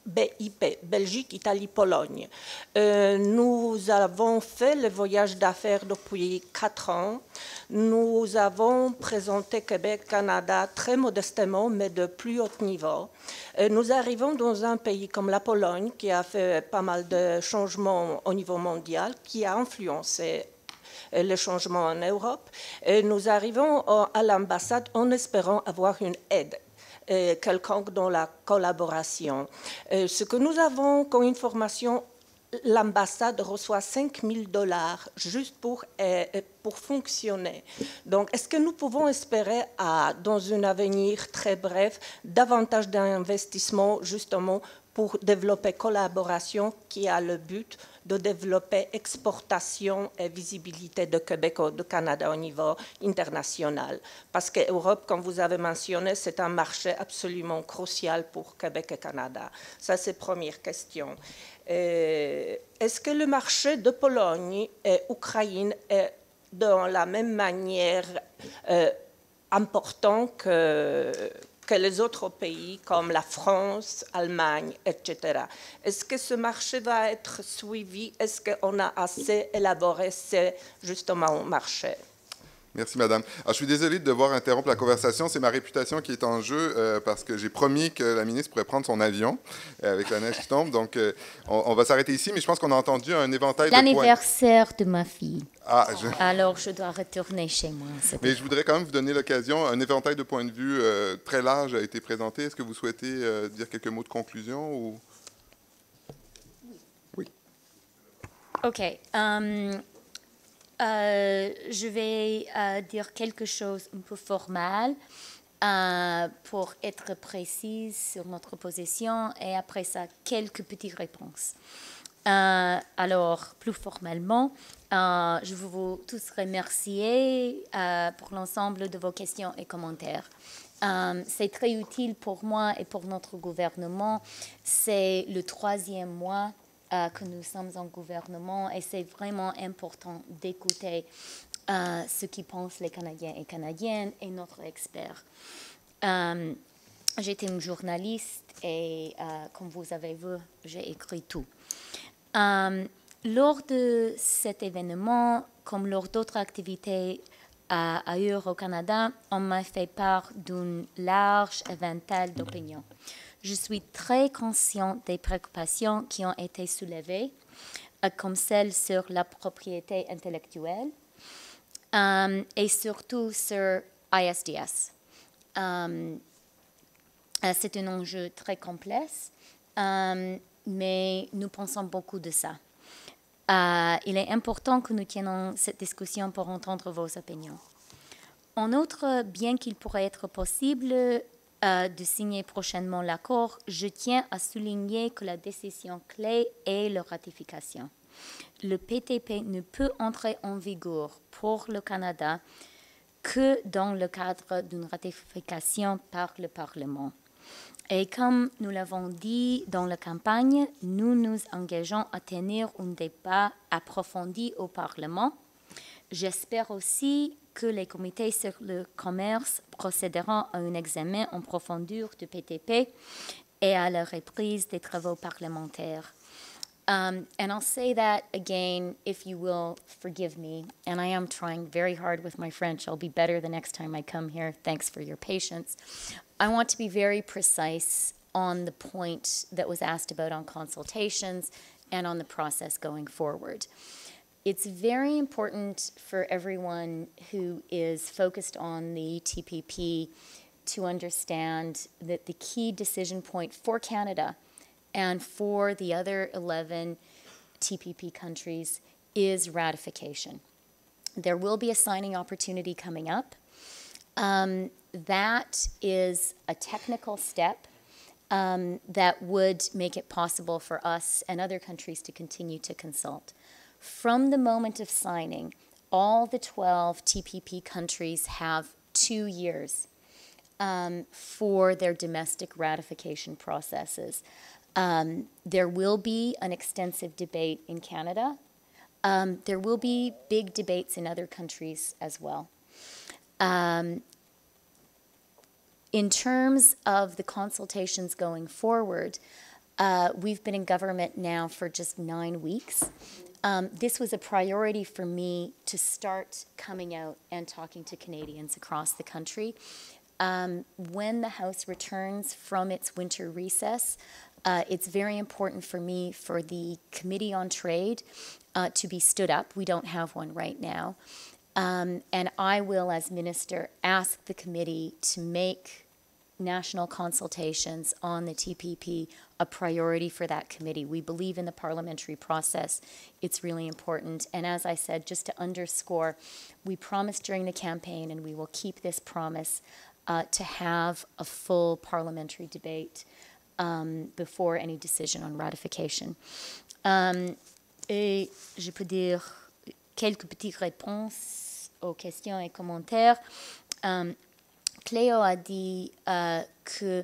M: BIP, Belgique, Italie, Pologne. Nous avons fait le voyage d'affaires depuis 4 ans. Nous avons présenté Québec, Canada très modestement, mais de plus haut niveau. Nous arrivons dans un pays comme la Pologne, qui a fait pas mal de changements au niveau mondial, qui a influencé le changement en Europe. Et nous arrivons à l'ambassade en espérant avoir une aide quelconque dans la collaboration. Ce que nous avons comme information, l'ambassade reçoit $5 000 juste pour fonctionner. Donc, est-ce que nous pouvons espérer, dans un avenir très bref, davantage d'investissements justement pour développer collaboration qui a le but de développer exportation et visibilité de Québec ou de Canada au niveau international. Parce que l'Europe, comme vous avez mentionné, c'est un marché absolument crucial pour Québec et Canada. Ça, c'est la première question. Est-ce que le marché de Pologne et Ukraine est de la même manière important que les autres pays comme la France, l'Allemagne, etc. Est-ce que ce marché va être suivi? Est-ce qu'on a assez élaboré ce justement marché?
A: Merci, Madame. Alors, je suis désolé de devoir interrompre la conversation. C'est ma réputation qui est en jeu parce que j'ai promis que la ministre pourrait prendre son avion avec la neige qui tombe. Donc, on va s'arrêter ici, mais je pense qu'on a entendu un éventail de points.
B: L'anniversaire de ma fille.
A: Ah,
B: Alors, je dois retourner chez moi.
A: Mais je voudrais quand même vous donner l'occasion. Un éventail de points de vue très large a été présenté. Est-ce que vous souhaitez dire quelques mots de conclusion ou... Oui.
B: OK. Je vais dire quelque chose un peu formel pour être précise sur notre position et après ça, quelques petites réponses. Alors, plus formellement, je veux vous tous remercier pour l'ensemble de vos questions et commentaires. C'est très utile pour moi et pour notre gouvernement. C'est le 3e mois que nous sommes en gouvernement et c'est vraiment important d'écouter ce qu'ils pensent les Canadiens et Canadiennes et notre expert. J'étais une journaliste et comme vous avez vu, j'ai écrit tout. Lors de cet événement, comme lors d'autres activités ailleurs au Canada, on m'a fait part d'un large éventail d'opinions. Je suis très consciente des préoccupations qui ont été soulevées, comme celles sur la propriété intellectuelle et surtout sur ISDS. C'est un enjeu très complexe, mais nous pensons beaucoup de ça. il est important que nous tenions cette discussion pour entendre vos opinions. En outre, bien qu'il pourrait être possible de signer prochainement l'accord, je tiens à souligner que la décision clé est la ratification. Le PTP ne peut entrer en vigueur pour le Canada que dans le cadre d'une ratification par le Parlement. Et comme nous l'avons dit dans la campagne, nous nous engageons à tenir un débat approfondi au Parlement. J'espère aussi que les comités sur le commerce procéderont à un examen en profondeur du PTP et à la reprise des travaux parlementaires. And I'll say that again, if you will forgive me, and I am trying very hard with my French. I'll be better the next time I come here. Thanks for your patience. I want to be very precise on the point that was asked about on consultations and on the process going forward. It's very important for everyone who is focused on the TPP to understand that the key decision point for Canada and for the other 11 TPP countries is ratification. There will be a signing opportunity coming up. That is a technical step that would make it possible for us and other countries to continue to consult. From the moment of signing, all the 12 TPP countries have 2 years for their domestic ratification processes. There will be an extensive debate in Canada. There will be big debates in other countries as well. In terms of the consultations going forward, we've been in government now for just 9 weeks. This was a priority for me to start coming out and talking to Canadians across the country. When the House returns from its winter recess, it's very important for me for the Committee on Trade to be stood up. We don't have one right now. And I will, as Minister, ask the committee to make national consultations on the TPP a priority for that committee. We believe in the parliamentary process. It's really important. And as I said, just to underscore, we promised during the campaign, and we will keep this promise, to have a full parliamentary debate before any decision on ratification. Et je peux dire quelques petites réponses aux questions et commentaires. Cléo a dit que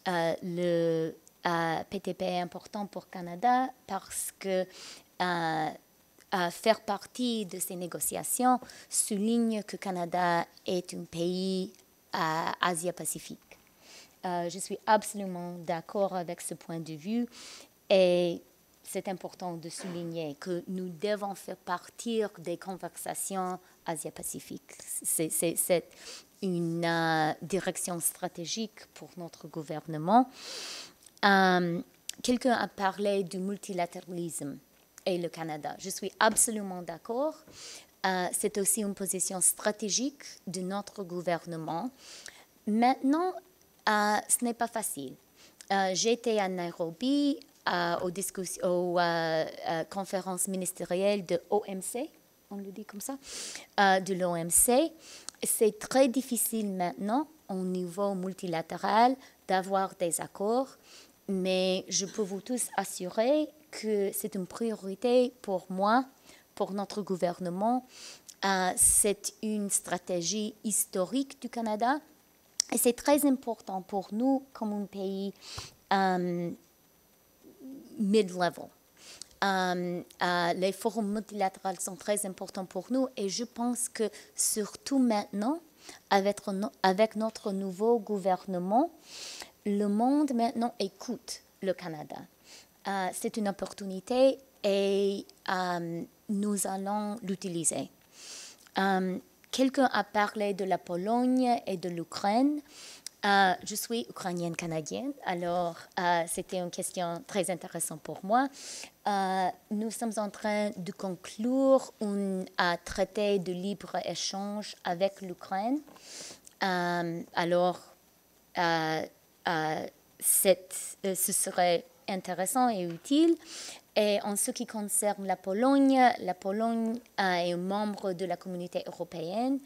B: le PTP est important pour le Canada parce que faire partie de ces négociations souligne que le Canada est un pays Asie-Pacifique. Je suis absolument d'accord avec ce point de vue et c'est important de souligner que nous devons faire partie des conversations Asie-Pacifique. C'est une direction stratégique pour notre gouvernement. Quelqu'un a parlé du multilatéralisme et le Canada. Je suis absolument d'accord. C'est aussi une position stratégique de notre gouvernement. Maintenant, ce n'est pas facile. J'étais à Nairobi aux conférences ministérielles de OMC, on le dit comme ça, de l'OMC. C'est très difficile maintenant, au niveau multilatéral, d'avoir des accords, mais je peux vous tous assurer que c'est une priorité pour moi, pour notre gouvernement. C'est une stratégie historique du Canada et c'est très important pour nous comme un pays mid-level. Les forums multilatéraux sont très importants pour nous et je pense que surtout maintenant, avec notre nouveau gouvernement, le monde maintenant écoute le Canada. C'est une opportunité et nous allons l'utiliser. Quelqu'un a parlé de la Pologne et de l'Ukraine. Je suis ukrainienne-canadienne, alors c'était une question très intéressante pour moi. Nous sommes en train de conclure un traité de libre-échange avec l'Ukraine. Alors, ce serait intéressant et utile. Et en ce qui concerne la Pologne est un membre de la communauté européenne.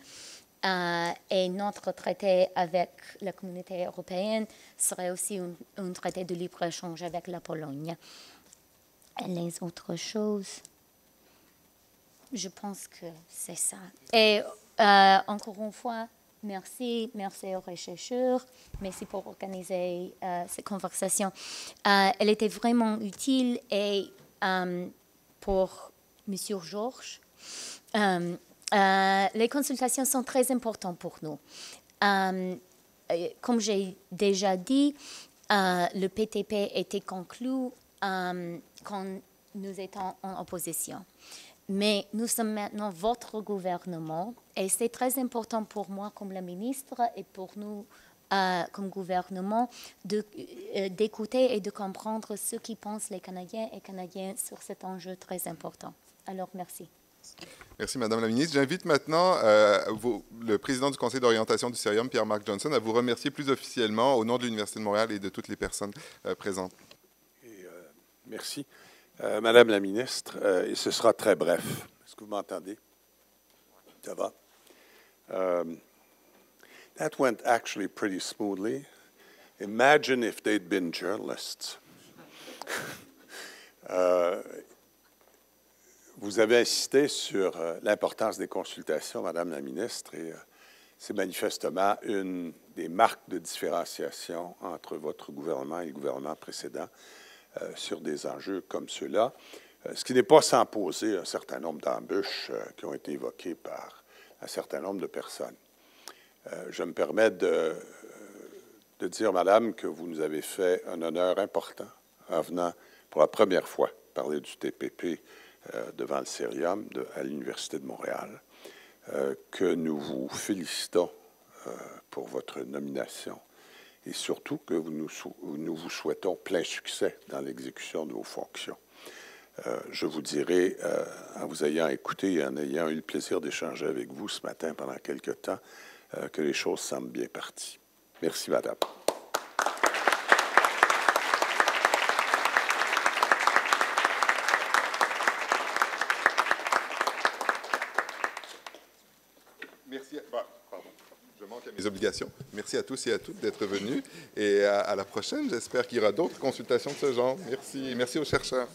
B: Et notre traité avec la communauté européenne serait aussi un traité de libre-échange avec la Pologne. Et les autres choses, je pense que c'est ça. Et encore une fois, merci aux chercheurs, merci pour organiser cette conversation. Elle était vraiment utile et pour M. Georges, les consultations sont très importantes pour nous. Comme j'ai déjà dit, le PTP était conclu quand nous étions en opposition. Mais nous sommes maintenant votre gouvernement et c'est très important pour moi comme la ministre et pour nous comme gouvernement d'écouter et de comprendre ce qu'ils pensent les Canadiens et Canadiennes sur cet enjeu très important. Alors, merci.
A: Merci, Madame la ministre. J'invite maintenant le président du Conseil d'orientation du Cerium, Pierre-Marc Johnson, à vous remercier plus officiellement au nom de l'Université de Montréal et de toutes les personnes présentes.
N: Merci. Madame la ministre, et ce sera très bref. Est-ce que vous m'entendez? Ça va? That went actually pretty smoothly. Imagine if they'd been journalists. Vous avez insisté sur l'importance des consultations, Madame la ministre, et c'est manifestement une des marques de différenciation entre votre gouvernement et le gouvernement précédent sur des enjeux comme ceux-là, ce qui n'est pas sans poser un certain nombre d'embûches qui ont été évoquées par un certain nombre de personnes. Je me permets de dire, Madame, que vous nous avez fait un honneur important en venant pour la première fois parler du TPP devant le Cerium à l'Université de Montréal, que nous vous félicitons pour votre nomination et surtout que nous vous souhaitons plein succès dans l'exécution de vos fonctions. Je vous dirai, en vous ayant écouté et en ayant eu le plaisir d'échanger avec vous ce matin pendant quelque temps, que les choses semblent bien parties. Merci, Madame.
A: Merci. Pardon. Je manque à mes obligations. Merci à tous et à toutes d'être venus. Et à la prochaine, j'espère qu'il y aura d'autres consultations de ce genre. Merci. Merci aux chercheurs.